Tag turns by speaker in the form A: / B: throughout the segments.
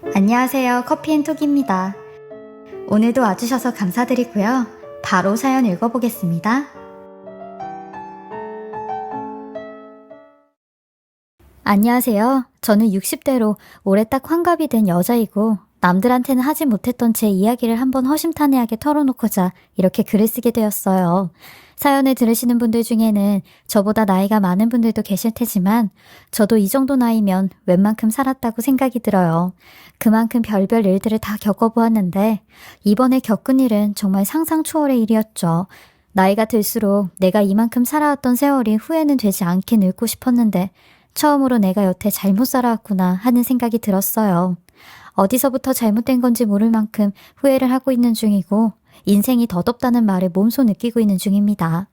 A: 안녕하세요. 커피앤톡입니다. 오늘도 와주셔서 감사드리고요. 바로 사연 읽어보겠습니다. 안녕하세요. 저는 60대로 올해 딱 환갑이 된 여자이고 남들한테는 하지 못했던 제 이야기를 한번 허심탄회하게 털어놓고자 이렇게 글을 쓰게 되었어요. 사연을 들으시는 분들 중에는 저보다 나이가 많은 분들도 계실 테지만 저도 이 정도 나이면 웬만큼 살았다고 생각이 들어요. 그만큼 별별 일들을 다 겪어보았는데 이번에 겪은 일은 정말 상상 초월의 일이었죠. 나이가 들수록 내가 이만큼 살아왔던 세월이 후회는 되지 않게 늙고 싶었는데 처음으로 내가 여태 잘못 살아왔구나 하는 생각이 들었어요. 어디서부터 잘못된 건지 모를 만큼 후회를 하고 있는 중이고 인생이 덧없다는 말을 몸소 느끼고 있는 중입니다.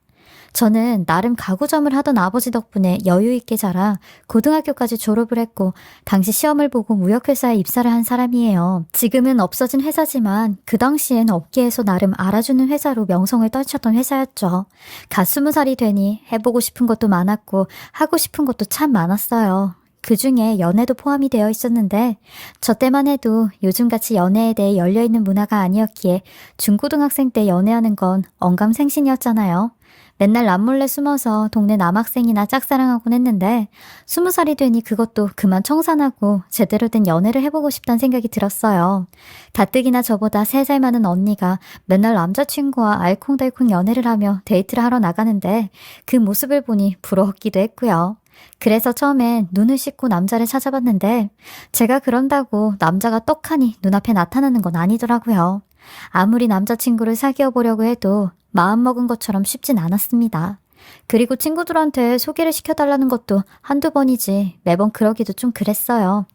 A: 저는 나름 가구점을 하던 아버지 덕분에 여유 있게 자라 고등학교까지 졸업을 했고 당시 시험을 보고 무역회사에 입사를 한 사람이에요. 지금은 없어진 회사지만 그 당시엔 업계에서 나름 알아주는 회사로 명성을 떨쳤던 회사였죠. 갓 20살이 되니 해보고 싶은 것도 많았고 하고 싶은 것도 참 많았어요. 그 중에 연애도 포함이 되어 있었는데 저 때만 해도 요즘같이 연애에 대해 열려있는 문화가 아니었기에 중고등학생 때 연애하는 건 언감생신이었잖아요. 맨날 남몰래 숨어서 동네 남학생이나 짝사랑하곤 했는데 20살이 되니 그것도 그만 청산하고 제대로 된 연애를 해보고 싶다는 생각이 들었어요. 가뜩이나 저보다 3살 많은 언니가 맨날 남자친구와 알콩달콩 연애를 하며 데이트를 하러 나가는데 그 모습을 보니 부러웠기도 했고요. 그래서 처음엔 눈을 씻고 남자를 찾아봤는데 제가 그런다고 남자가 떡하니 눈앞에 나타나는 건 아니더라고요. 아무리 남자친구를 사귀어 보려고 해도 마음먹은 것처럼 쉽진 않았습니다. 그리고 친구들한테 소개를 시켜달라는 것도 한두 번이지 매번 그러기도 좀 그랬어요.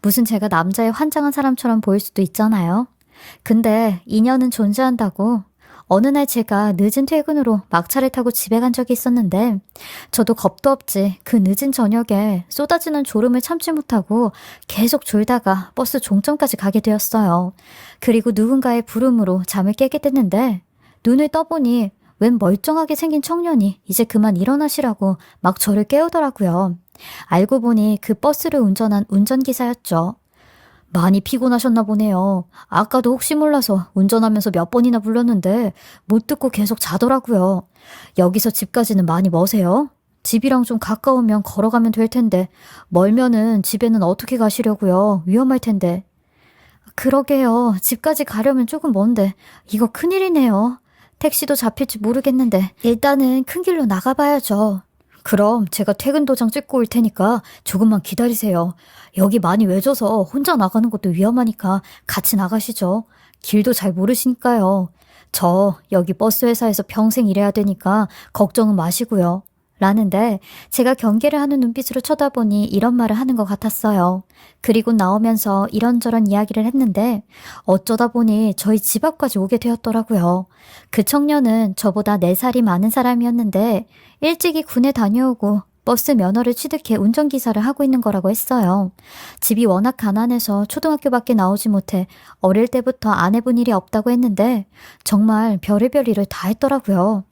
A: 무슨 제가 남자에 환장한 사람처럼 보일 수도 있잖아요. 근데 인연은 존재한다고 어느 날 제가 늦은 퇴근으로 막차를 타고 집에 간 적이 있었는데 저도 겁도 없지 그 늦은 저녁에 쏟아지는 졸음을 참지 못하고 계속 졸다가 버스 종점까지 가게 되었어요. 그리고 누군가의 부름으로 잠을 깨게 됐는데 눈을 떠보니 웬 멀쩡하게 생긴 청년이 이제 그만 일어나시라고 막 저를 깨우더라고요. 알고 보니 그 버스를 운전한 운전기사였죠. 많이 피곤하셨나 보네요. 아까도 혹시 몰라서 운전하면서 몇 번이나 불렀는데 못 듣고 계속 자더라고요. 여기서 집까지는 많이 머세요? 집이랑 좀 가까우면 걸어가면 될 텐데 멀면은 집에는 어떻게 가시려고요? 위험할 텐데. 그러게요. 집까지 가려면 조금 먼데 이거 큰일이네요. 택시도 잡힐지 모르겠는데 일단은 큰 길로 나가봐야죠. 그럼 제가 퇴근 도장 찍고 올 테니까 조금만 기다리세요. 여기 많이 외져서 혼자 나가는 것도 위험하니까 같이 나가시죠. 길도 잘 모르시니까요. 저 여기 버스 회사에서 평생 일해야 되니까 걱정은 마시고요. 라는데 제가 경계를 하는 눈빛으로 쳐다보니 이런 말을 하는 것 같았어요. 그리고 나오면서 이런저런 이야기를 했는데 어쩌다 보니 저희 집 앞까지 오게 되었더라고요. 그 청년은 저보다 4살이 많은 사람이었는데 일찍이 군에 다녀오고 버스 면허를 취득해 운전기사를 하고 있는 거라고 했어요. 집이 워낙 가난해서 초등학교밖에 나오지 못해 어릴 때부터 안 해본 일이 없다고 했는데 정말 별의별 일을 다 했더라고요.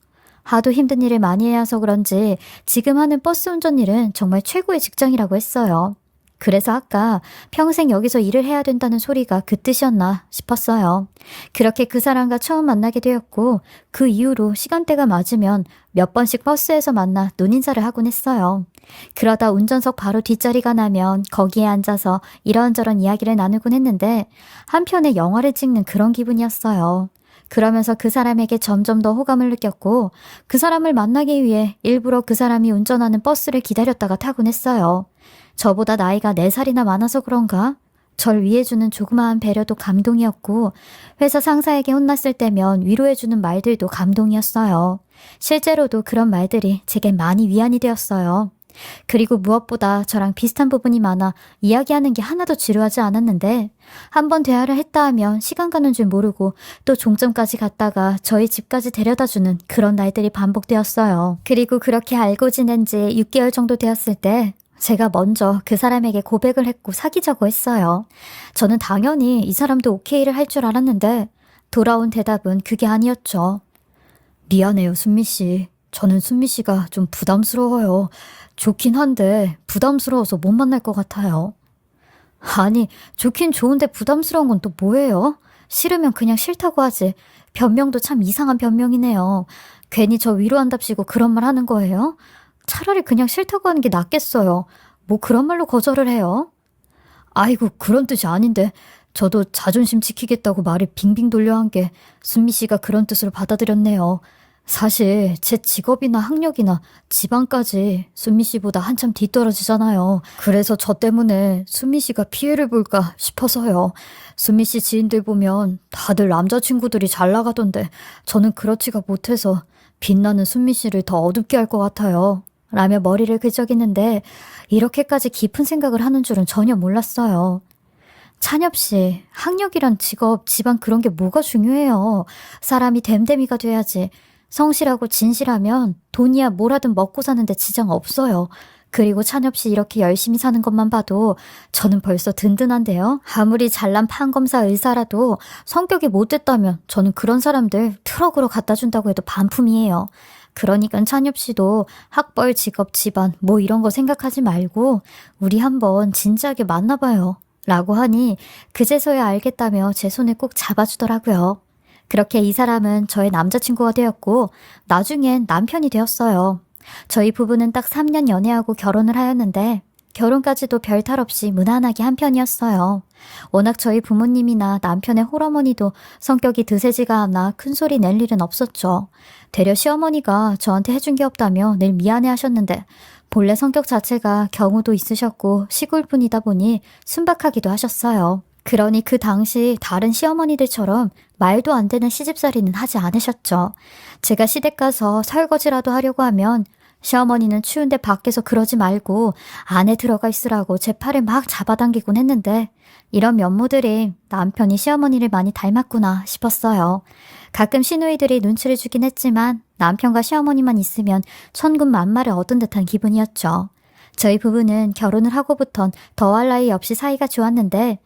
A: 하도 힘든 일을 많이 해서 그런지 지금 하는 버스 운전 일은 정말 최고의 직장이라고 했어요. 그래서 아까 평생 여기서 일을 해야 된다는 소리가 그 뜻이었나 싶었어요. 그렇게 그 사람과 처음 만나게 되었고 그 이후로 시간대가 맞으면 몇 번씩 버스에서 만나 눈인사를 하곤 했어요. 그러다 운전석 바로 뒷자리가 나면 거기에 앉아서 이런저런 이야기를 나누곤 했는데 한편의 영화를 찍는 그런 기분이었어요. 그러면서 그 사람에게 점점 더 호감을 느꼈고 그 사람을 만나기 위해 일부러 그 사람이 운전하는 버스를 기다렸다가 타곤 했어요. 저보다 나이가 4살이나 많아서 그런가? 절 위해주는 조그마한 배려도 감동이었고 회사 상사에게 혼났을 때면 위로해주는 말들도 감동이었어요. 실제로도 그런 말들이 제게 많이 위안이 되었어요. 그리고 무엇보다 저랑 비슷한 부분이 많아 이야기하는 게 하나도 지루하지 않았는데 한번 대화를 했다 하면 시간 가는 줄 모르고 또 종점까지 갔다가 저희 집까지 데려다주는 그런 날들이 반복되었어요. 그리고 그렇게 알고 지낸 지 6개월 정도 되었을 때 제가 먼저 그 사람에게 고백을 했고 사귀자고 했어요. 저는 당연히 이 사람도 오케이를 할 줄 알았는데 돌아온 대답은 그게 아니었죠. 미안해요, 순미 씨. 저는 순미 씨가 좀 부담스러워요. 좋긴 한데 부담스러워서 못 만날 것 같아요. 아니, 좋긴 좋은데 부담스러운 건 또 뭐예요? 싫으면 그냥 싫다고 하지. 변명도 참 이상한 변명이네요. 괜히 저 위로한답시고 그런 말 하는 거예요? 차라리 그냥 싫다고 하는 게 낫겠어요. 뭐 그런 말로 거절을 해요? 아이고, 그런 뜻이 아닌데. 저도 자존심 지키겠다고 말을 빙빙 돌려 한 게 순미 씨가 그런 뜻으로 받아들였네요. 사실 제 직업이나 학력이나 지방까지 순미 씨보다 한참 뒤떨어지잖아요. 그래서 저 때문에 순미 씨가 피해를 볼까 싶어서요. 순미 씨 지인들 보면 다들 남자친구들이 잘 나가던데 저는 그렇지가 못해서 빛나는 순미 씨를 더 어둡게 할 것 같아요. 라며 머리를 긁적이는데 이렇게까지 깊은 생각을 하는 줄은 전혀 몰랐어요. 찬엽 씨, 학력이란 직업, 집안 그런 게 뭐가 중요해요. 사람이 됨됨이가 돼야지. 성실하고 진실하면 돈이야 뭐라든 먹고 사는데 지장 없어요. 그리고 찬엽 씨 이렇게 열심히 사는 것만 봐도 저는 벌써 든든한데요. 아무리 잘난 판검사 의사라도 성격이 못됐다면 저는 그런 사람들 트럭으로 갖다 준다고 해도 반품이에요. 그러니까 찬엽 씨도 학벌, 직업, 집안 뭐 이런 거 생각하지 말고 우리 한번 진지하게 만나봐요. 라고 하니 그제서야 알겠다며 제 손을 꼭 잡아주더라고요. 그렇게 이 사람은 저의 남자친구가 되었고 나중엔 남편이 되었어요. 저희 부부는 딱 3년 연애하고 결혼을 하였는데 결혼까지도 별탈 없이 무난하게 한 편이었어요. 워낙 저희 부모님이나 남편의 홀어머니도 성격이 드세지가 않아 큰소리 낼 일은 없었죠. 되려 시어머니가 저한테 해준 게 없다며 늘 미안해 하셨는데 본래 성격 자체가 경우도 있으셨고 시골분이다 보니 순박하기도 하셨어요. 그러니 그 당시 다른 시어머니들처럼 말도 안 되는 시집살이는 하지 않으셨죠. 제가 시댁 가서 설거지라도 하려고 하면 시어머니는 추운데 밖에서 그러지 말고 안에 들어가 있으라고 제 팔을 막 잡아당기곤 했는데 이런 면모들이 남편이 시어머니를 많이 닮았구나 싶었어요. 가끔 시누이들이 눈치를 주긴 했지만 남편과 시어머니만 있으면 천군만마를 얻은 듯한 기분이었죠. 저희 부부는 결혼을 하고부턴 더할 나위 없이 사이가 좋았는데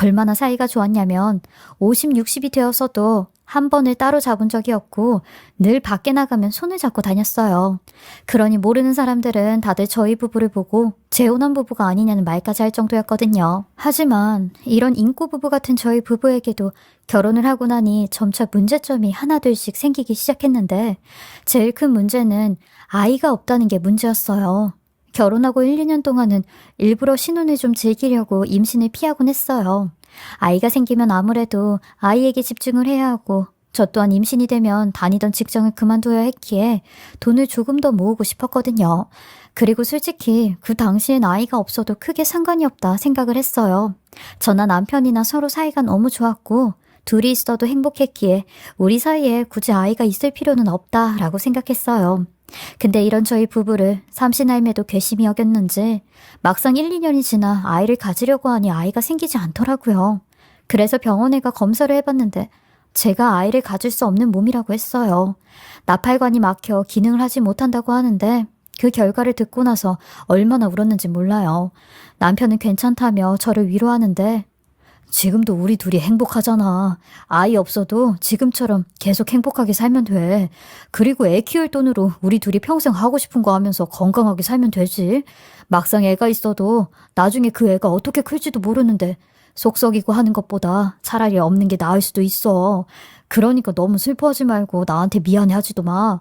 A: 얼마나 사이가 좋았냐면 50, 60이 되어서도 한 번을 따로 잡은 적이 없고 늘 밖에 나가면 손을 잡고 다녔어요. 그러니 모르는 사람들은 다들 저희 부부를 보고 재혼한 부부가 아니냐는 말까지 할 정도였거든요. 하지만 이런 인구 부부 같은 저희 부부에게도 결혼을 하고 나니 점차 문제점이 하나둘씩 생기기 시작했는데 제일 큰 문제는 아이가 없다는 게 문제였어요. 결혼하고 1, 2년 동안은 일부러 신혼을 좀 즐기려고 임신을 피하곤 했어요. 아이가 생기면 아무래도 아이에게 집중을 해야 하고 저 또한 임신이 되면 다니던 직장을 그만둬야 했기에 돈을 조금 더 모으고 싶었거든요. 그리고 솔직히 그 당시엔 아이가 없어도 크게 상관이 없다 생각을 했어요. 저나 남편이나 서로 사이가 너무 좋았고 둘이 있어도 행복했기에 우리 사이에 굳이 아이가 있을 필요는 없다라고 생각했어요. 근데 이런 저희 부부를 삼신할매도 괘씸히 여겼는지 막상 1, 2년이 지나 아이를 가지려고 하니 아이가 생기지 않더라고요. 그래서 병원에 가 검사를 해봤는데 제가 아이를 가질 수 없는 몸이라고 했어요. 나팔관이 막혀 기능을 하지 못한다고 하는데 그 결과를 듣고 나서 얼마나 울었는지 몰라요. 남편은 괜찮다며 저를 위로하는데 지금도 우리 둘이 행복하잖아. 아이 없어도 지금처럼 계속 행복하게 살면 돼. 그리고 애 키울 돈으로 우리 둘이 평생 하고 싶은 거 하면서 건강하게 살면 되지. 막상 애가 있어도 나중에 그 애가 어떻게 클지도 모르는데 속 썩이고 하는 것보다 차라리 없는 게 나을 수도 있어. 그러니까 너무 슬퍼하지 말고 나한테 미안해하지도 마.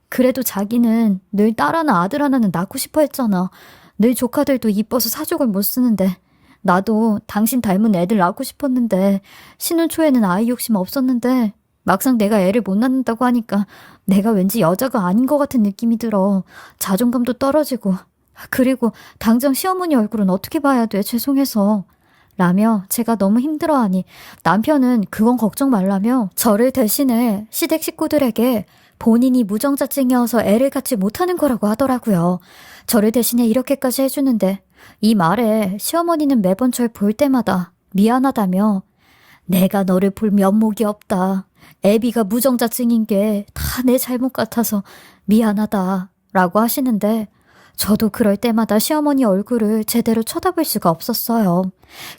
A: 그래도 자기는 늘 딸 하나 아들 하나는 낳고 싶어 했잖아. 늘 조카들도 이뻐서 사족을 못 쓰는데 나도 당신 닮은 애들 낳고 싶었는데 신혼 초에는 아이 욕심 없었는데 막상 내가 애를 못 낳는다고 하니까 내가 왠지 여자가 아닌 것 같은 느낌이 들어. 자존감도 떨어지고 그리고 당장 시어머니 얼굴은 어떻게 봐야 돼 죄송해서 라며 제가 너무 힘들어하니 남편은 그건 걱정 말라며 저를 대신해 시댁 식구들에게 본인이 무정자증이어서 애를 갖지 못하는 거라고 하더라고요. 저를 대신해 이렇게까지 해주는데 이 말에 시어머니는 매번 절 볼 때마다 미안하다며 내가 너를 볼 면목이 없다. 애비가 무정자증인 게 다 내 잘못 같아서 미안하다 라고 하시는데 저도 그럴 때마다 시어머니 얼굴을 제대로 쳐다볼 수가 없었어요.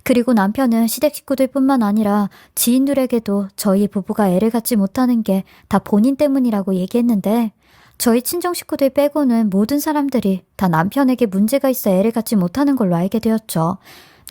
A: 그리고 남편은 시댁 식구들뿐만 아니라 지인들에게도 저희 부부가 애를 갖지 못하는 게 다 본인 때문이라고 얘기했는데 저희 친정 식구들 빼고는 모든 사람들이 다 남편에게 문제가 있어 애를 갖지 못하는 걸로 알게 되었죠.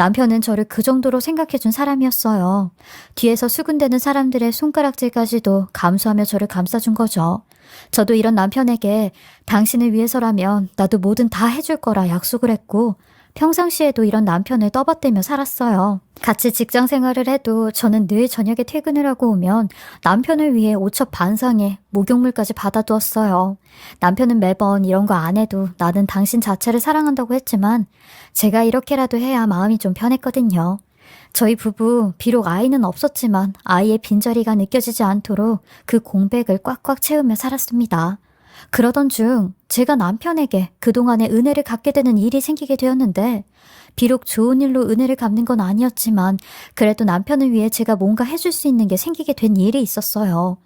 A: 남편은 저를 그 정도로 생각해준 사람이었어요. 뒤에서 수군대는 사람들의 손가락질까지도 감수하며 저를 감싸준 거죠. 저도 이런 남편에게 당신을 위해서라면 나도 뭐든 다 해줄 거라 약속을 했고 평상시에도 이런 남편을 떠받들며 살았어요. 같이 직장 생활을 해도 저는 늘 저녁에 퇴근을 하고 오면 남편을 위해 오첩 반상에 목욕물까지 받아두었어요. 남편은 매번 이런 거 안 해도 나는 당신 자체를 사랑한다고 했지만 제가 이렇게라도 해야 마음이 좀 편했거든요. 저희 부부 비록 아이는 없었지만 아이의 빈자리가 느껴지지 않도록 그 공백을 꽉꽉 채우며 살았습니다. 그러던 중 제가 남편에게 그동안의 은혜를 갚게 되는 일이 생기게 되었는데 비록 좋은 일로 은혜를 갚는 건 아니었지만 그래도 남편을 위해 제가 뭔가 해줄 수 있는 게 생기게 된 일이 있었어요.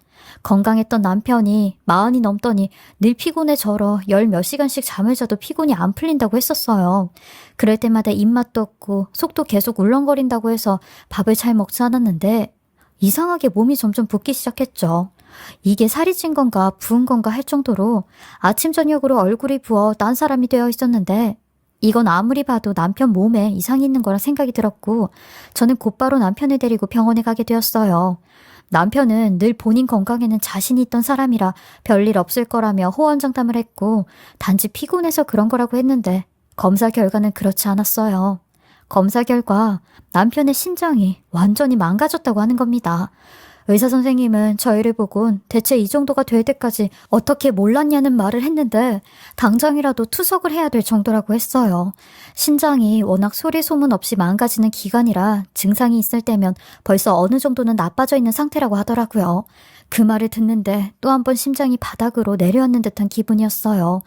A: 건강했던 남편이 40이 넘더니 늘 피곤해 절어 열 몇 시간씩 잠을 자도 피곤이 안 풀린다고 했었어요. 그럴 때마다 입맛도 없고 속도 계속 울렁거린다고 해서 밥을 잘 먹지 않았는데 이상하게 몸이 점점 붓기 시작했죠. 이게 살이 찐 건가 부은 건가 할 정도로 아침 저녁으로 얼굴이 부어 딴 사람이 되어 있었는데 이건 아무리 봐도 남편 몸에 이상이 있는 거라 생각이 들었고 저는 곧바로 남편을 데리고 병원에 가게 되었어요. 남편은 늘 본인 건강에는 자신이 있던 사람이라 별일 없을 거라며 호언장담을 했고 단지 피곤해서 그런 거라고 했는데 검사 결과는 그렇지 않았어요. 검사 결과 남편의 신장이 완전히 망가졌다고 하는 겁니다. 의사 선생님은 저희를 보곤 대체 이 정도가 될 때까지 어떻게 몰랐냐는 말을 했는데 당장이라도 투석을 해야 될 정도라고 했어요. 신장이 워낙 소리 소문 없이 망가지는 기관이라 증상이 있을 때면 벌써 어느 정도는 나빠져 있는 상태라고 하더라고요. 그 말을 듣는데 또 한 번 심장이 바닥으로 내려앉는 듯한 기분이었어요.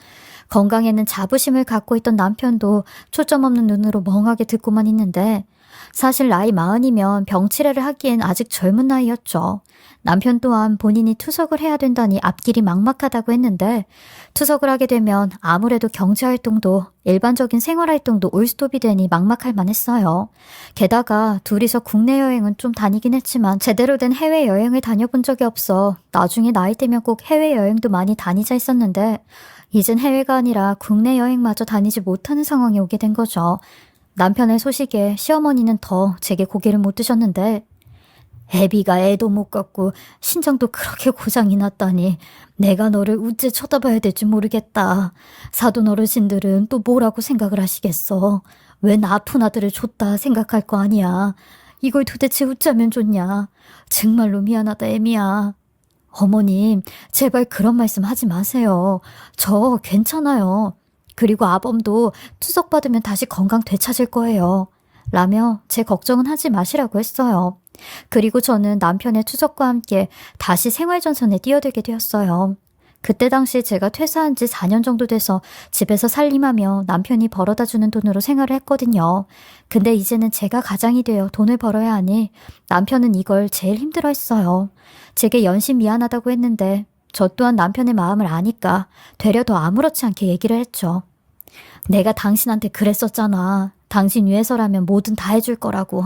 A: 건강에는 자부심을 갖고 있던 남편도 초점 없는 눈으로 멍하게 듣고만 있는데 사실 나이 40이면 병치레를 하기엔 아직 젊은 나이였죠. 남편 또한 본인이 투석을 해야 된다니 앞길이 막막하다고 했는데 투석을 하게 되면 아무래도 경제활동도 일반적인 생활활동도 올스톱이 되니 막막할 만했어요. 게다가 둘이서 국내 여행은 좀 다니긴 했지만 제대로 된 해외여행을 다녀본 적이 없어 나중에 나이 되면 꼭 해외여행도 많이 다니자 했었는데 이젠 해외가 아니라 국내 여행마저 다니지 못하는 상황이 오게 된 거죠. 남편의 소식에 시어머니는 더 제게 고개를 못 드셨는데 애비가 애도 못 갖고 신장도 그렇게 고장이 났다니 내가 너를 우째 쳐다봐야 될지 모르겠다. 사돈 어르신들은 또 뭐라고 생각을 하시겠어. 웬 아픈 아들을 줬다 생각할 거 아니야. 이걸 도대체 어쩌면 좋냐. 정말로 미안하다 애미야. 어머님 제발 그런 말씀 하지 마세요. 저 괜찮아요. 그리고 아범도 투석받으면 다시 건강 되찾을 거예요. 라며 제 걱정은 하지 마시라고 했어요. 그리고 저는 남편의 투석과 함께 다시 생활전선에 뛰어들게 되었어요. 그때 당시 제가 퇴사한 지 4년 정도 돼서 집에서 살림하며 남편이 벌어다 주는 돈으로 생활을 했거든요. 근데 이제는 제가 가장이 되어 돈을 벌어야 하니 남편은 이걸 제일 힘들어 했어요. 제게 연신 미안하다고 했는데 저 또한 남편의 마음을 아니까 되려 더 아무렇지 않게 얘기를 했죠. 내가 당신한테 그랬었잖아. 당신 위해서라면 뭐든 다 해줄 거라고.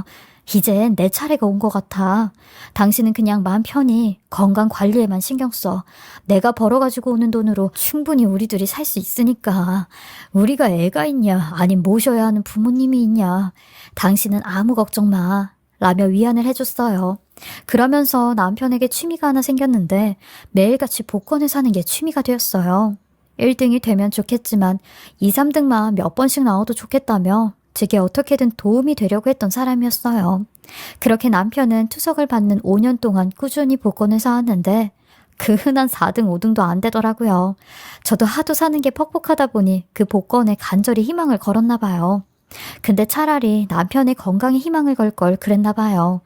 A: 이젠 내 차례가 온 것 같아. 당신은 그냥 마음 편히 건강 관리에만 신경 써. 내가 벌어가지고 오는 돈으로 충분히 우리들이 살 수 있으니까. 우리가 애가 있냐 아님 모셔야 하는 부모님이 있냐. 당신은 아무 걱정 마. 라며 위안을 해줬어요. 그러면서 남편에게 취미가 하나 생겼는데 매일같이 복권을 사는 게 취미가 되었어요. 1등이 되면 좋겠지만 2, 3등만 몇 번씩 나와도 좋겠다며 제게 어떻게든 도움이 되려고 했던 사람이었어요. 그렇게 남편은 투석을 받는 5년 동안 꾸준히 복권을 사왔는데 그 흔한 4등, 5등도 안 되더라고요. 저도 하도 사는 게 퍽퍽하다 보니 그 복권에 간절히 희망을 걸었나 봐요. 근데 차라리 남편의 건강에 희망을 걸 걸 그랬나 봐요.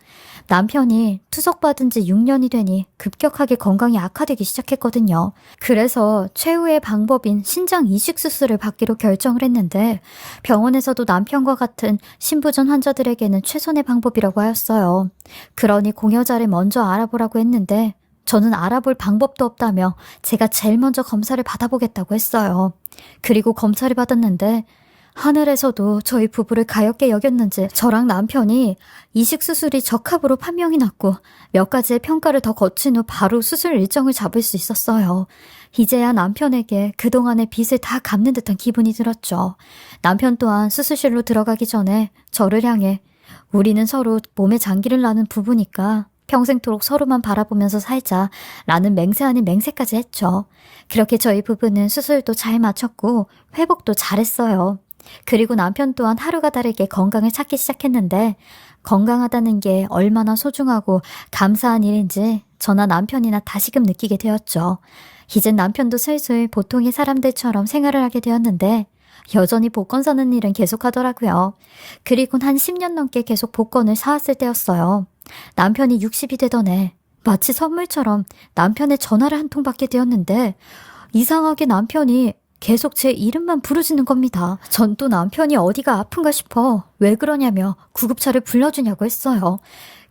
A: 남편이 투석받은 지 6년이 되니 급격하게 건강이 악화되기 시작했거든요. 그래서 최후의 방법인 신장 이식 수술을 받기로 결정을 했는데 병원에서도 남편과 같은 신부전 환자들에게는 최선의 방법이라고 하였어요. 그러니 공여자를 먼저 알아보라고 했는데 저는 알아볼 방법도 없다며 제가 제일 먼저 검사를 받아보겠다고 했어요. 그리고 검사를 받았는데 하늘에서도 저희 부부를 가엾게 여겼는지 저랑 남편이 이식 수술이 적합으로 판명이 났고 몇 가지의 평가를 더 거친 후 바로 수술 일정을 잡을 수 있었어요. 이제야 남편에게 그동안의 빚을 다 갚는 듯한 기분이 들었죠. 남편 또한 수술실로 들어가기 전에 저를 향해 우리는 서로 몸에 장기를 나는 부부니까 평생토록 서로만 바라보면서 살자 라는 맹세 아닌 맹세까지 했죠. 그렇게 저희 부부는 수술도 잘 마쳤고 회복도 잘했어요. 그리고 남편 또한 하루가 다르게 건강을 찾기 시작했는데 건강하다는 게 얼마나 소중하고 감사한 일인지 저나 남편이나 다시금 느끼게 되었죠. 이젠 남편도 슬슬 보통의 사람들처럼 생활을 하게 되었는데 여전히 복권 사는 일은 계속하더라고요. 그리고 한 10년 넘게 계속 복권을 사왔을 때였어요. 남편이 60이 되던 해 마치 선물처럼 남편의 전화를 한 통 받게 되었는데 이상하게 남편이 계속 제 이름만 부르짖는 겁니다. 전 또 남편이 어디가 아픈가 싶어 왜 그러냐며 구급차를 불러주냐고 했어요.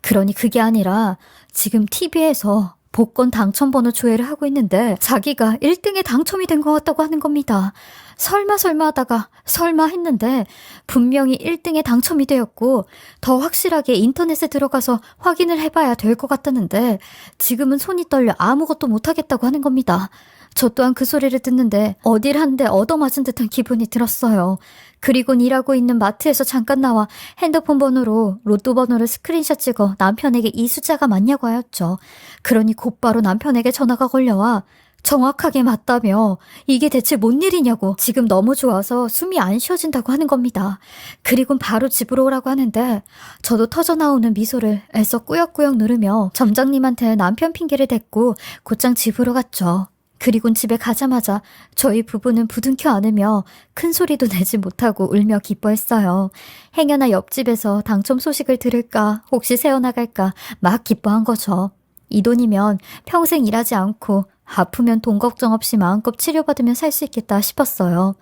A: 그러니 그게 아니라 지금 TV에서 복권 당첨번호 조회를 하고 있는데 자기가 1등에 당첨이 된 것 같다고 하는 겁니다. 설마 하다가 설마 했는데 분명히 1등에 당첨이 되었고 더 확실하게 인터넷에 들어가서 확인을 해봐야 될 것 같다는데 지금은 손이 떨려 아무것도 못하겠다고 하는 겁니다. 저 또한 그 소리를 듣는데 어딜 한 대 얻어맞은 듯한 기분이 들었어요. 그리곤 일하고 있는 마트에서 잠깐 나와 핸드폰 번호로 로또 번호를 스크린샷 찍어 남편에게 이 숫자가 맞냐고 하였죠. 그러니 곧바로 남편에게 전화가 걸려와 정확하게 맞다며 이게 대체 뭔 일이냐고 지금 너무 좋아서 숨이 안 쉬어진다고 하는 겁니다. 그리곤 바로 집으로 오라고 하는데 저도 터져나오는 미소를 애써 꾸역꾸역 누르며 점장님한테 남편 핑계를 댔고 곧장 집으로 갔죠. 그리곤 집에 가자마자 저희 부부는 부둥켜 안으며 큰 소리도 내지 못하고 울며 기뻐했어요. 행여나 옆집에서 당첨 소식을 들을까 혹시 새어나갈까 막 기뻐한 거죠. 이 돈이면 평생 일하지 않고 아프면 돈 걱정 없이 마음껏 치료받으면 살 수 있겠다 싶었어요.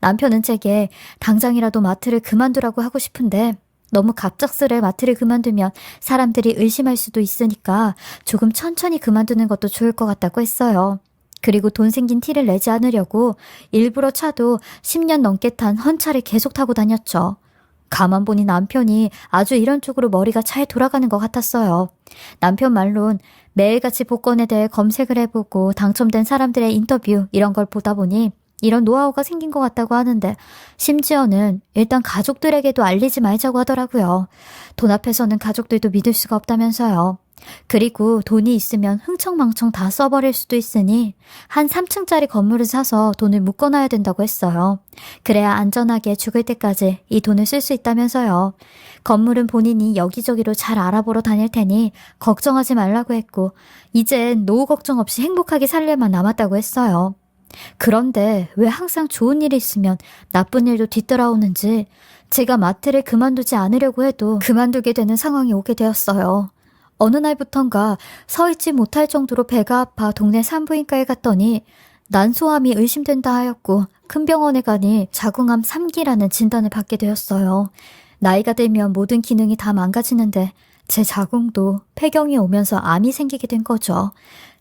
A: 남편은 제게 당장이라도 마트를 그만두라고 하고 싶은데 너무 갑작스레 마트를 그만두면 사람들이 의심할 수도 있으니까 조금 천천히 그만두는 것도 좋을 것 같다고 했어요. 그리고 돈 생긴 티를 내지 않으려고 일부러 차도 10년 넘게 탄 헌차를 계속 타고 다녔죠. 가만 보니 남편이 아주 이런 쪽으로 머리가 잘 돌아가는 것 같았어요. 남편 말론 매일같이 복권에 대해 검색을 해보고 당첨된 사람들의 인터뷰 이런 걸 보다 보니 이런 노하우가 생긴 것 같다고 하는데 심지어는 일단 가족들에게도 알리지 말자고 하더라고요. 돈 앞에서는 가족들도 믿을 수가 없다면서요. 그리고 돈이 있으면 흥청망청 다 써버릴 수도 있으니 한 3층짜리 건물을 사서 돈을 묶어놔야 된다고 했어요. 그래야 안전하게 죽을 때까지 이 돈을 쓸 수 있다면서요. 건물은 본인이 여기저기로 잘 알아보러 다닐 테니 걱정하지 말라고 했고 이젠 노후 걱정 없이 행복하게 살 일만 남았다고 했어요. 그런데 왜 항상 좋은 일이 있으면 나쁜 일도 뒤따라오는지 제가 마트를 그만두지 않으려고 해도 그만두게 되는 상황이 오게 되었어요. 어느 날부턴가 서 있지 못할 정도로 배가 아파 동네 산부인과에 갔더니 난소암이 의심된다 하였고 큰 병원에 가니 자궁암 3기라는 진단을 받게 되었어요. 나이가 들면 모든 기능이 다 망가지는데 제 자궁도 폐경이 오면서 암이 생기게 된 거죠.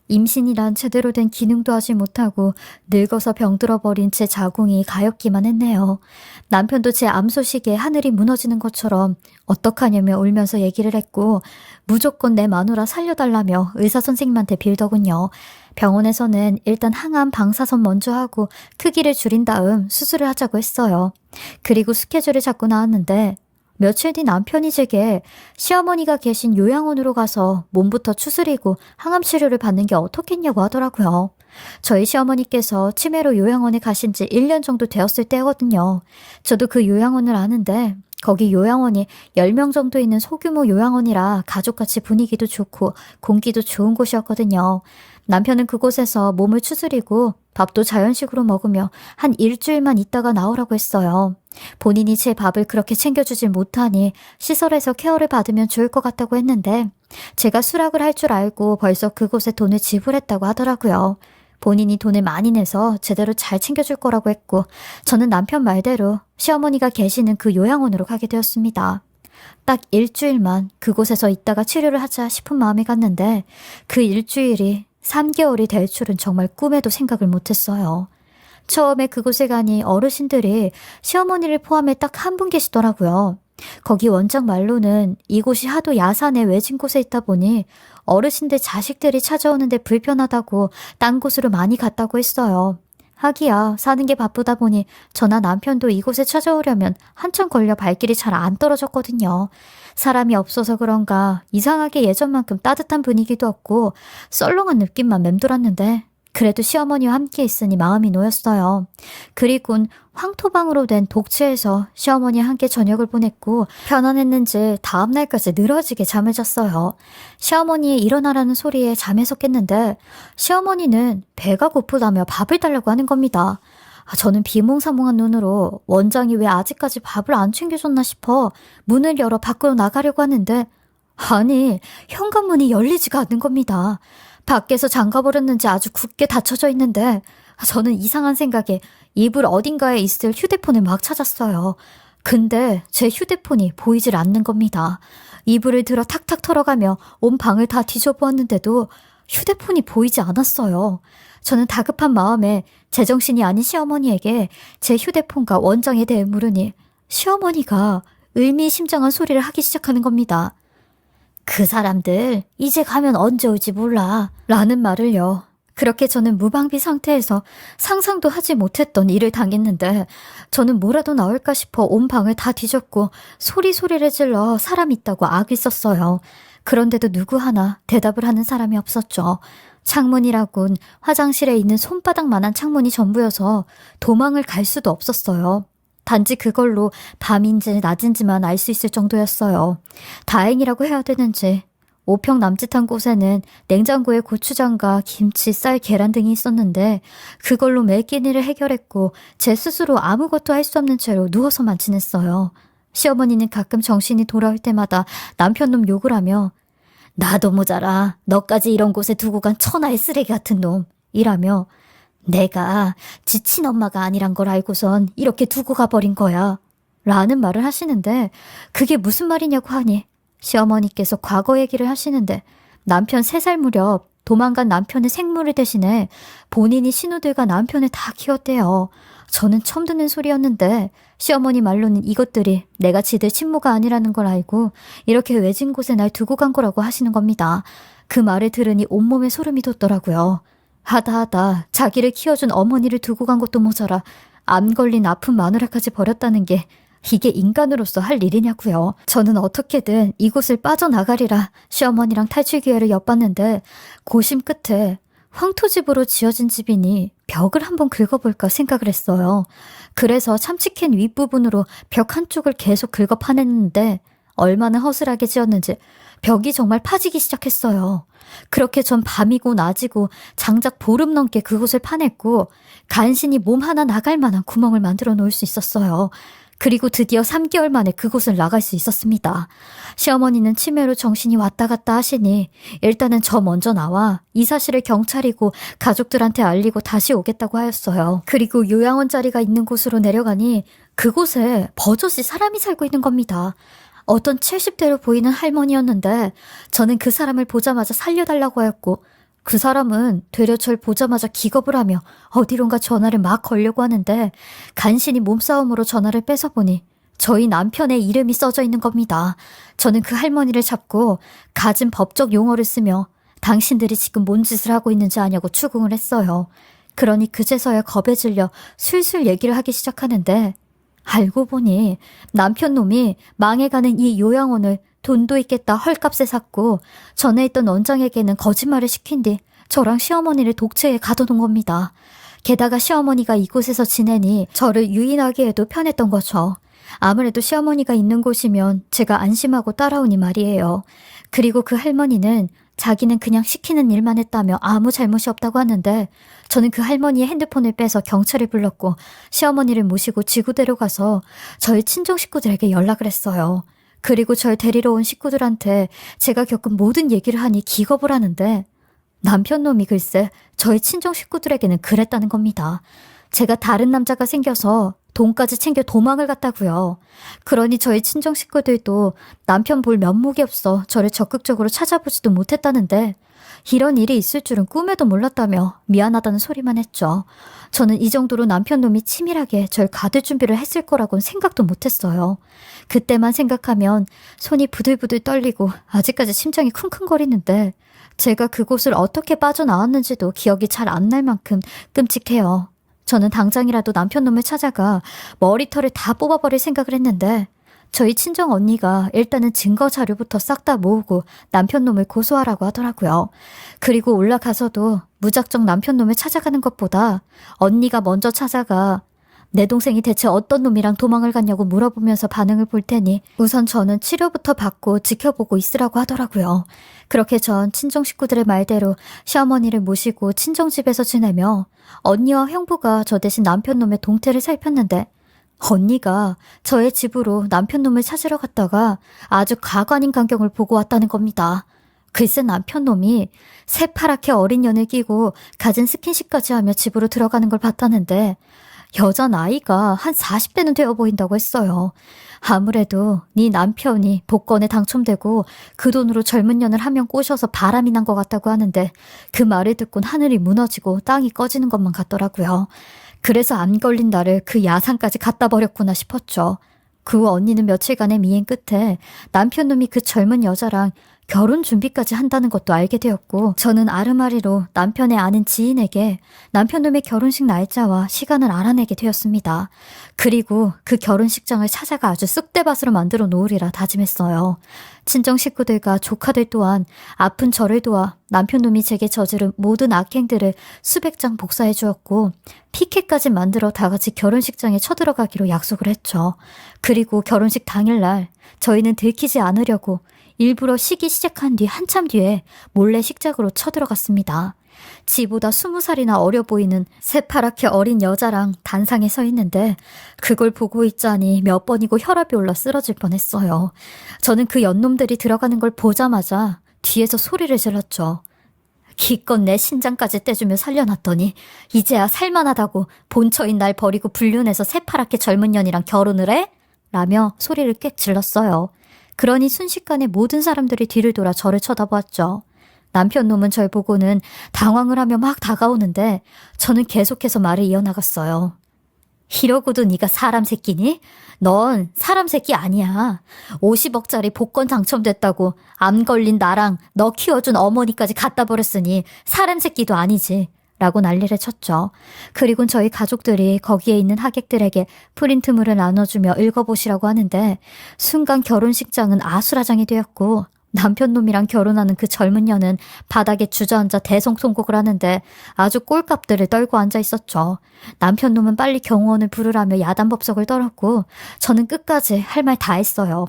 A: 임신이란 제대로 된 기능도 하지 못하고 늙어서 병들어버린 제 자궁이 가엾기만 했네요. 남편도 제 암 소식에 하늘이 무너지는 것처럼 어떡하냐며 울면서 얘기를 했고 무조건 내 마누라 살려달라며 의사선생님한테 빌더군요. 병원에서는 일단 항암 방사선 먼저 하고 크기를 줄인 다음 수술을 하자고 했어요. 그리고 스케줄을 잡고 나왔는데 며칠 뒤 남편이 제게 시어머니가 계신 요양원으로 가서 몸부터 추스리고 항암 치료를 받는 게 어떻겠냐고 하더라고요. 저희 시어머니께서 치매로 요양원에 가신 지 1년 정도 되었을 때거든요. 저도 그 요양원을 아는데 거기 요양원이 10명 정도 있는 소규모 요양원이라 가족같이 분위기도 좋고 공기도 좋은 곳이었거든요. 남편은 그곳에서 몸을 추스리고 밥도 자연식으로 먹으며 한 일주일만 있다가 나오라고 했어요. 본인이 제 밥을 그렇게 챙겨주질 못하니 시설에서 케어를 받으면 좋을 것 같다고 했는데 제가 수락을 할 줄 알고 벌써 그곳에 돈을 지불했다고 하더라고요. 본인이 돈을 많이 내서 제대로 잘 챙겨줄 거라고 했고 저는 남편 말대로 시어머니가 계시는 그 요양원으로 가게 되었습니다. 딱 일주일만 그곳에서 있다가 치료를 하자 싶은 마음이 갔는데 그 일주일이 3개월이 될 줄은 정말 꿈에도 생각을 못했어요. 처음에 그곳에 가니 어르신들이 시어머니를 포함해 딱 한 분 계시더라고요. 거기 원장 말로는 이곳이 하도 야산의 외진 곳에 있다 보니 어르신들 자식들이 찾아오는데 불편하다고 딴 곳으로 많이 갔다고 했어요. 하기야 사는 게 바쁘다 보니 저나 남편도 이곳에 찾아오려면 한참 걸려 발길이 잘 안 떨어졌거든요. 사람이 없어서 그런가 이상하게 예전만큼 따뜻한 분위기도 없고 썰렁한 느낌만 맴돌았는데 그래도 시어머니와 함께 있으니 마음이 놓였어요. 그리곤 황토방으로 된 독채에서 시어머니와 함께 저녁을 보냈고 편안했는지 다음날까지 늘어지게 잠을 잤어요. 시어머니의 일어나라는 소리에 잠에서 깼는데 시어머니는 배가 고프다며 밥을 달라고 하는 겁니다. 저는 비몽사몽한 눈으로 원장이 왜 아직까지 밥을 안 챙겨줬나 싶어 문을 열어 밖으로 나가려고 하는데 아니 현관문이 열리지가 않는 겁니다. 밖에서 잠가버렸는지 아주 굳게 닫혀져 있는데 저는 이상한 생각에 이불 어딘가에 있을 휴대폰을 막 찾았어요. 근데 제 휴대폰이 보이질 않는 겁니다. 이불을 들어 탁탁 털어가며 온 방을 다 뒤져보았는데도 휴대폰이 보이지 않았어요. 저는 다급한 마음에 제정신이 아닌 시어머니에게 제 휴대폰과 원장에 대해 물으니 시어머니가 의미심장한 소리를 하기 시작하는 겁니다. 그 사람들 이제 가면 언제 올지 몰라 라는 말을요. 그렇게 저는 무방비 상태에서 상상도 하지 못했던 일을 당했는데 저는 뭐라도 나올까 싶어 온 방을 다 뒤졌고 소리를 질러 사람 있다고 악을 썼어요. 그런데도 누구 하나 대답을 하는 사람이 없었죠. 창문이라곤 화장실에 있는 손바닥만한 창문이 전부여서 도망을 갈 수도 없었어요. 단지 그걸로 밤인지 낮인지만 알 수 있을 정도였어요. 다행이라고 해야 되는지 5평 남짓한 곳에는 냉장고에 고추장과 김치, 쌀, 계란 등이 있었는데 그걸로 매 끼니를 해결했고 제 스스로 아무것도 할 수 없는 채로 누워서만 지냈어요. 시어머니는 가끔 정신이 돌아올 때마다 남편놈 욕을 하며 나도 모자라 너까지 이런 곳에 두고 간 천하의 쓰레기 같은 놈 이라며 내가 지친 엄마가 아니란 걸 알고선 이렇게 두고 가버린 거야 라는 말을 하시는데 그게 무슨 말이냐고 하니 시어머니께서 과거 얘기를 하시는데 남편 3살 무렵 도망간 남편의 생물을 대신에 본인이 신우들과 남편을 다 키웠대요. 저는 처음 듣는 소리였는데 시어머니 말로는 이것들이 내가 지들 친모가 아니라는 걸 알고 이렇게 외진 곳에 날 두고 간 거라고 하시는 겁니다. 그 말을 들으니 온몸에 소름이 돋더라고요. 하다 자기를 키워준 어머니를 두고 간 것도 모자라 암 걸린 아픈 마누라까지 버렸다는 게 이게 인간으로서 할 일이냐고요. 저는 어떻게든 이곳을 빠져나가리라 시어머니랑 탈출 기회를 엿봤는데 고심 끝에 황토집으로 지어진 집이니 벽을 한번 긁어볼까 생각을 했어요. 그래서 참치캔 윗부분으로 벽 한쪽을 계속 긁어 파냈는데 얼마나 허술하게 지었는지 벽이 정말 파지기 시작했어요. 그렇게 전 밤이고 낮이고 장작 보름 넘게 그곳을 파냈고 간신히 몸 하나 나갈 만한 구멍을 만들어 놓을 수 있었어요. 그리고 드디어 3개월 만에 그곳을 나갈 수 있었습니다. 시어머니는 치매로 정신이 왔다 갔다 하시니 일단은 저 먼저 나와 이 사실을 경찰이고 가족들한테 알리고 다시 오겠다고 하였어요. 그리고 요양원 자리가 있는 곳으로 내려가니 그곳에 버젓이 사람이 살고 있는 겁니다. 어떤 70대로 보이는 할머니였는데 저는 그 사람을 보자마자 살려달라고 하였고 그 사람은 되려 절 보자마자 기겁을 하며 어디론가 전화를 막 걸려고 하는데 간신히 몸싸움으로 전화를 뺏어보니 저희 남편의 이름이 써져 있는 겁니다. 저는 그 할머니를 잡고 갖은 법적 용어를 쓰며 당신들이 지금 뭔 짓을 하고 있는지 아냐고 추궁을 했어요. 그러니 그제서야 겁에 질려 술술 얘기를 하기 시작하는데 알고 보니 남편 놈이 망해가는 이 요양원을 돈도 있겠다 헐값에 샀고 전에 있던 원장에게는 거짓말을 시킨 뒤 저랑 시어머니를 독채에 가둬놓은 겁니다. 게다가 시어머니가 이곳에서 지내니 저를 유인하기에도 편했던 거죠. 아무래도 시어머니가 있는 곳이면 제가 안심하고 따라오니 말이에요. 그리고 그 할머니는 자기는 그냥 시키는 일만 했다며 아무 잘못이 없다고 하는데 저는 그 할머니의 핸드폰을 빼서 경찰을 불렀고 시어머니를 모시고 지구대로 가서 저희 친정 식구들에게 연락을 했어요. 그리고 절 데리러 온 식구들한테 제가 겪은 모든 얘기를 하니 기겁을 하는데 남편 놈이 글쎄 저희 친정 식구들에게는 그랬다는 겁니다. 제가 다른 남자가 생겨서 돈까지 챙겨 도망을 갔다고요. 그러니 저희 친정 식구들도 남편 볼 면목이 없어 저를 적극적으로 찾아보지도 못했다는데 이런 일이 있을 줄은 꿈에도 몰랐다며 미안하다는 소리만 했죠. 저는 이 정도로 남편 놈이 치밀하게 절 가둘 준비를 했을 거라고는 생각도 못했어요. 그때만 생각하면 손이 부들부들 떨리고 아직까지 심장이 쿵쿵거리는데 제가 그곳을 어떻게 빠져나왔는지도 기억이 잘 안 날 만큼 끔찍해요. 저는 당장이라도 남편 놈을 찾아가 머리털을 다 뽑아버릴 생각을 했는데 저희 친정 언니가 일단은 증거 자료부터 싹 다 모으고 남편 놈을 고소하라고 하더라고요. 그리고 올라가서도 무작정 남편 놈을 찾아가는 것보다 언니가 먼저 찾아가 내 동생이 대체 어떤 놈이랑 도망을 갔냐고 물어보면서 반응을 볼 테니 우선 저는 치료부터 받고 지켜보고 있으라고 하더라고요. 그렇게 전 친정 식구들의 말대로 시어머니를 모시고 친정집에서 지내며 언니와 형부가 저 대신 남편 놈의 동태를 살폈는데 언니가 저의 집으로 남편 놈을 찾으러 갔다가 아주 가관인 광경을 보고 왔다는 겁니다. 글쎄 남편 놈이 새파랗게 어린 년을 끼고 갖은 스킨십까지 하며 집으로 들어가는 걸 봤다는데 여자 나이가 한 40대는 되어 보인다고 했어요. 아무래도 네 남편이 복권에 당첨되고 그 돈으로 젊은 년을 한 명 꼬셔서 바람이 난 것 같다고 하는데 그 말을 듣곤 하늘이 무너지고 땅이 꺼지는 것만 같더라고요. 그래서 안 걸린 나를 그 야산까지 갖다 버렸구나 싶었죠. 그 후 언니는 며칠간의 미행 끝에 남편 놈이 그 젊은 여자랑 결혼 준비까지 한다는 것도 알게 되었고 저는 아르마리로 남편의 아는 지인에게 남편 놈의 결혼식 날짜와 시간을 알아내게 되었습니다. 그리고 그 결혼식장을 찾아가 아주 쑥대밭으로 만들어 놓으리라 다짐했어요. 친정 식구들과 조카들 또한 아픈 저를 도와 남편 놈이 제게 저지른 모든 악행들을 수백 장 복사해 주었고 피켓까지 만들어 다 같이 결혼식장에 쳐들어가기로 약속을 했죠. 그리고 결혼식 당일날 저희는 들키지 않으려고 일부러 쉬기 시작한 뒤 한참 뒤에 몰래 식장으로 쳐들어갔습니다. 지보다 20살이나 어려 보이는 새파랗게 어린 여자랑 단상에 서 있는데 그걸 보고 있자니 몇 번이고 혈압이 올라 쓰러질 뻔했어요. 저는 그 연놈들이 들어가는 걸 보자마자 뒤에서 소리를 질렀죠. 기껏 내 신장까지 떼주며 살려놨더니 이제야 살만하다고 본처인 날 버리고 불륜해서 새파랗게 젊은 년이랑 결혼을 해? 라며 소리를 꽥 질렀어요. 그러니 순식간에 모든 사람들이 뒤를 돌아 저를 쳐다보았죠. 남편 놈은 절 보고는 당황을 하며 막 다가오는데 저는 계속해서 말을 이어나갔어요. 이러고도 네가 사람 새끼니? 넌 사람 새끼 아니야. 50억짜리 복권 당첨됐다고 암 걸린 나랑 너 키워준 어머니까지 갖다 버렸으니 사람 새끼도 아니지. 라고 난리를 쳤죠. 그리곤 저희 가족들이 거기에 있는 하객들에게 프린트물을 나눠주며 읽어보시라고 하는데 순간 결혼식장은 아수라장이 되었고 남편 놈이랑 결혼하는 그 젊은 년은 바닥에 주저앉아 대성통곡을 하는데 아주 꼴값들을 떨고 앉아 있었죠. 남편 놈은 빨리 경호원을 부르라며 야단법석을 떨었고 저는 끝까지 할 말 다 했어요.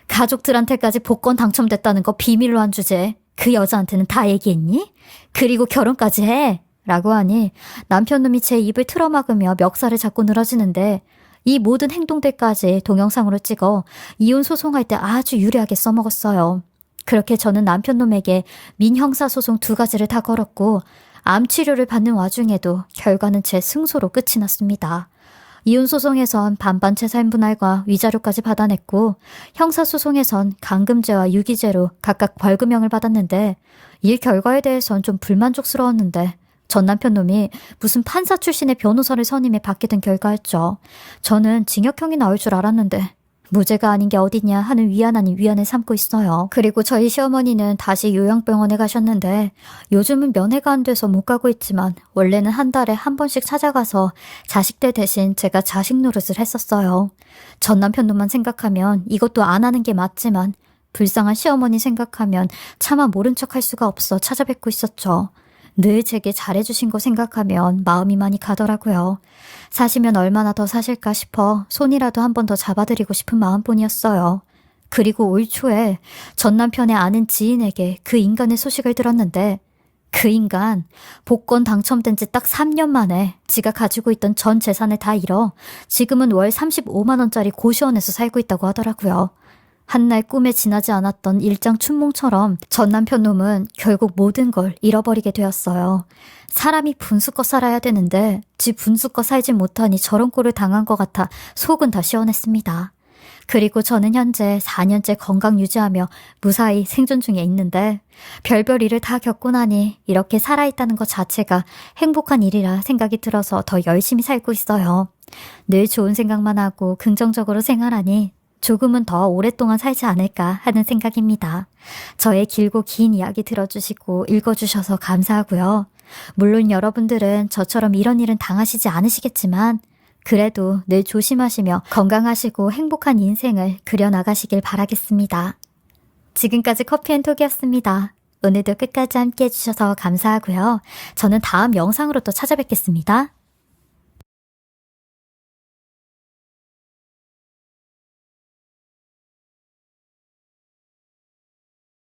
A: 가족들한테까지 복권 당첨됐다는 거 비밀로 한 주제. 그 여자한테는 다 얘기했니? 그리고 결혼까지 해. 라고 하니 남편 놈이 제 입을 틀어막으며 멱살을 잡고 늘어지는데 이 모든 행동들까지 동영상으로 찍어 이혼 소송할 때 아주 유리하게 써먹었어요. 그렇게 저는 남편 놈에게 민형사소송 2가지를 다 걸었고 암 치료를 받는 와중에도 결과는 제 승소로 끝이 났습니다. 이혼 소송에선 반반 재산 분할과 위자료까지 받아냈고 형사소송에선 강금죄와 유기죄로 각각 벌금형을 받았는데 이 결과에 대해선 좀 불만족스러웠는데 전 남편 놈이 무슨 판사 출신의 변호사를 선임해 받게 된 결과였죠. 저는 징역형이 나올 줄 알았는데 무죄가 아닌 게 어디냐 하는 위안 아닌 위안을 삼고 있어요. 그리고 저희 시어머니는 다시 요양병원에 가셨는데 요즘은 면회가 안 돼서 못 가고 있지만 원래는 한 달에 한 번씩 찾아가서 자식들 대신 제가 자식 노릇을 했었어요. 전 남편 놈만 생각하면 이것도 안 하는 게 맞지만 불쌍한 시어머니 생각하면 차마 모른 척 할 수가 없어 찾아뵙고 있었죠. 늘 제게 잘해주신 거 생각하면 마음이 많이 가더라고요. 사시면 얼마나 더 사실까 싶어 손이라도 한 번 더 잡아드리고 싶은 마음뿐이었어요. 그리고 올 초에 전 남편의 아는 지인에게 그 인간의 소식을 들었는데 그 인간 복권 당첨된 지 딱 3년 만에 지가 가지고 있던 전 재산을 다 잃어 지금은 월 35만 원짜리 고시원에서 살고 있다고 하더라고요. 한날 꿈에 지나지 않았던 일장춘몽처럼 전 남편 놈은 결국 모든 걸 잃어버리게 되었어요. 사람이 분수껏 살아야 되는데 지 분수껏 살지 못하니 저런 꼴을 당한 것 같아 속은 다 시원했습니다. 그리고 저는 현재 4년째 건강 유지하며 무사히 생존 중에 있는데 별별 일을 다 겪고 나니 이렇게 살아있다는 것 자체가 행복한 일이라 생각이 들어서 더 열심히 살고 있어요. 늘 좋은 생각만 하고 긍정적으로 생활하니 조금은 더 오랫동안 살지 않을까 하는 생각입니다. 저의 길고 긴 이야기 들어주시고 읽어주셔서 감사하고요. 물론 여러분들은 저처럼 이런 일은 당하시지 않으시겠지만 그래도 늘 조심하시며 건강하시고 행복한 인생을 그려나가시길 바라겠습니다. 지금까지 커피앤톡이었습니다. 오늘도 끝까지 함께 해주셔서 감사하고요. 저는 다음 영상으로 또 찾아뵙겠습니다.